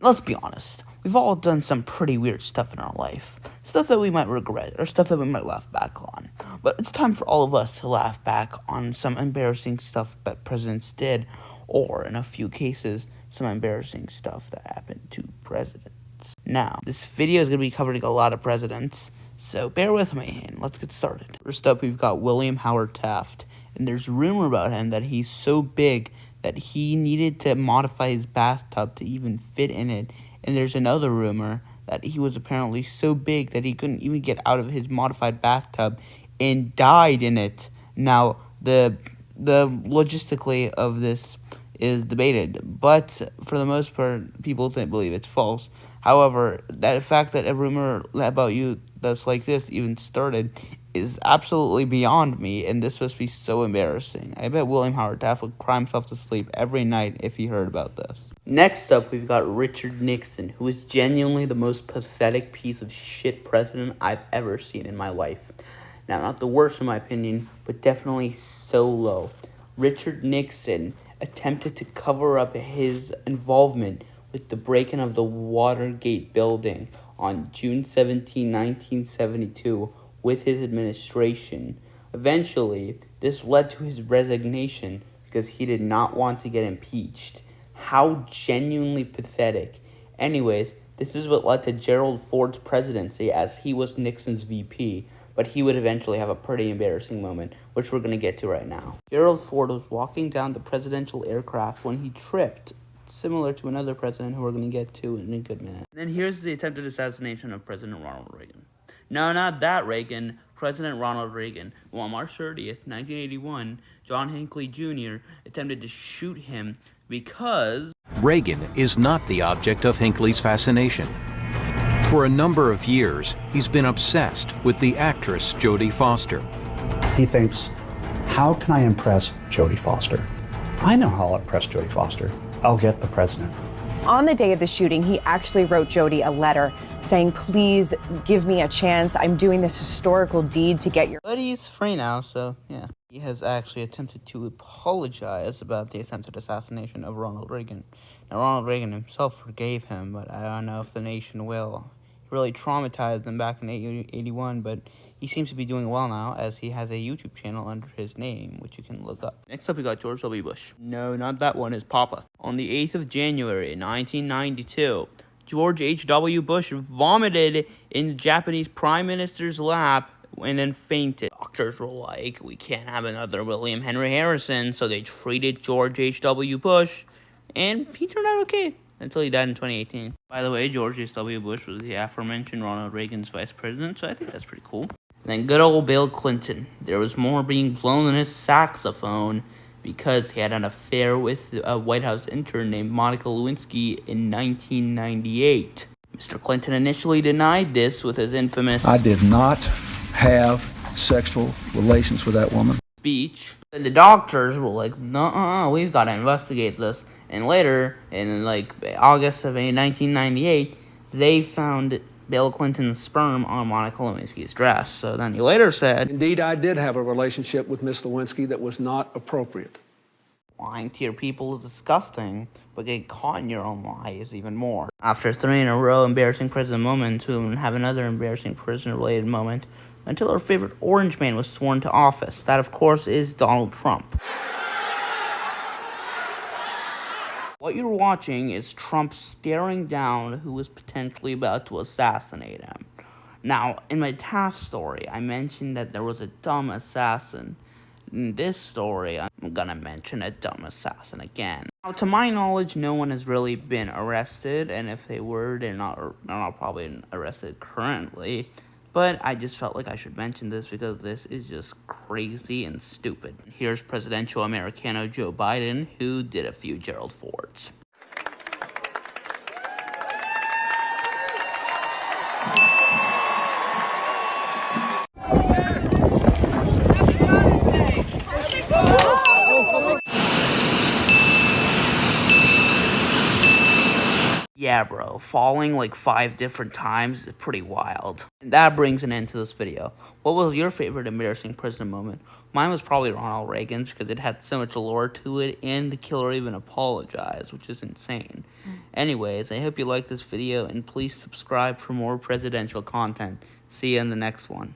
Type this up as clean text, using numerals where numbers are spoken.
Let's be honest, we've all done some pretty weird stuff in our life. Stuff that we might regret, or stuff that we might laugh back on. But it's time for all of us to laugh back on some embarrassing stuff that presidents did, or in a few cases, some embarrassing stuff that happened to presidents. Now, this video is going to be covering a lot of presidents, so bear with me and let's get started. First up, we've got William Howard Taft, and there's rumor about him that he's so big that he needed to modify his bathtub to even fit in it, and there's another rumor that he was apparently so big that he couldn't even get out of his modified bathtub and died in it. Now, the logistically of this is debated, but for the most part, people don't believe it's false. However, that fact that a rumor about you that's like this even started is absolutely beyond me, and this must be so embarrassing. I bet William Howard Taft would cry himself to sleep every night if he heard about this. Next up, we've got Richard Nixon, who is genuinely the most pathetic piece of shit president I've ever seen in my life. Now, not the worst in my opinion, but definitely so low. Richard Nixon attempted to cover up his involvement with the break-in of the Watergate building on June 17, 1972, with his administration. Eventually, this led to his resignation because he did not want to get impeached. How genuinely pathetic. Anyways, this is what led to Gerald Ford's presidency, as he was Nixon's VP, but he would eventually have a pretty embarrassing moment, which we're going to get to right now. Gerald Ford was walking down the presidential aircraft when he tripped, similar to another president who we're going to get to in a good minute. And then here's the attempted assassination of President Ronald Reagan. No, not that Reagan, President Ronald Reagan, who on March 30th, 1981, John Hinckley Jr. attempted to shoot him because Reagan is not the object of Hinckley's fascination. For a number of years, he's been obsessed with the actress Jodie Foster. He thinks, how can I impress Jodie Foster? I know how I'll impress Jodie Foster. I'll get the president. On the day of the shooting, he actually wrote Jodie a letter saying, please give me a chance. I'm doing this historical deed to get your... But he's free now, so yeah. He has actually attempted to apologize about the attempted assassination of Ronald Reagan. Now, Ronald Reagan himself forgave him, but I don't know if the nation will. He really traumatized them back in 1981, but he seems to be doing well now, as he has a YouTube channel under his name, which you can look up. Next up, we got George W. Bush. No, not that one, his papa. On the 8th of January, 1992, George H.W. Bush vomited in the Japanese Prime Minister's lap and then fainted. Doctors were like, we can't have another William Henry Harrison, so they treated George H.W. Bush, and he turned out okay until he died in 2018. By the way, George H.W. Bush was the aforementioned Ronald Reagan's vice president, so I think that's pretty cool. And then good old Bill Clinton. There was more being blown in his saxophone because he had an affair with a White House intern named Monica Lewinsky in 1998. Mr. Clinton initially denied this with his infamous I did not have sexual relations with that woman speech. And the doctors were like, nuh-uh, we've got to investigate this. And later, in August of 1998, they found Bill Clinton's sperm on Monica Lewinsky's dress. So then he later said, indeed, I did have a relationship with Miss Lewinsky that was not appropriate. lying to your people is disgusting, but getting caught in your own lie is even more. After 3 in a row embarrassing president moments, we will have another embarrassing president-related moment until our favorite orange man was sworn to office. That, of course, is Donald Trump. What you're watching is Trump staring down who is potentially about to assassinate him. Now, in my Taft story, I mentioned that there was a dumb assassin. In this story, I'm gonna mention a dumb assassin again. Now, to my knowledge, no one has really been arrested, and if they were, they're not probably arrested currently. But I just felt like I should mention this because this is just crazy and stupid. Here's presidential Americano Joe Biden, who did a few Gerald Fords. Yeah, bro. Falling like 5 different times is pretty wild. And that brings an end to this video. What was your favorite embarrassing president moment? Mine was probably Ronald Reagan's because it had so much lore to it and the killer even apologized, which is insane. Anyways, I hope you liked this video and please subscribe for more presidential content. See you in the next one.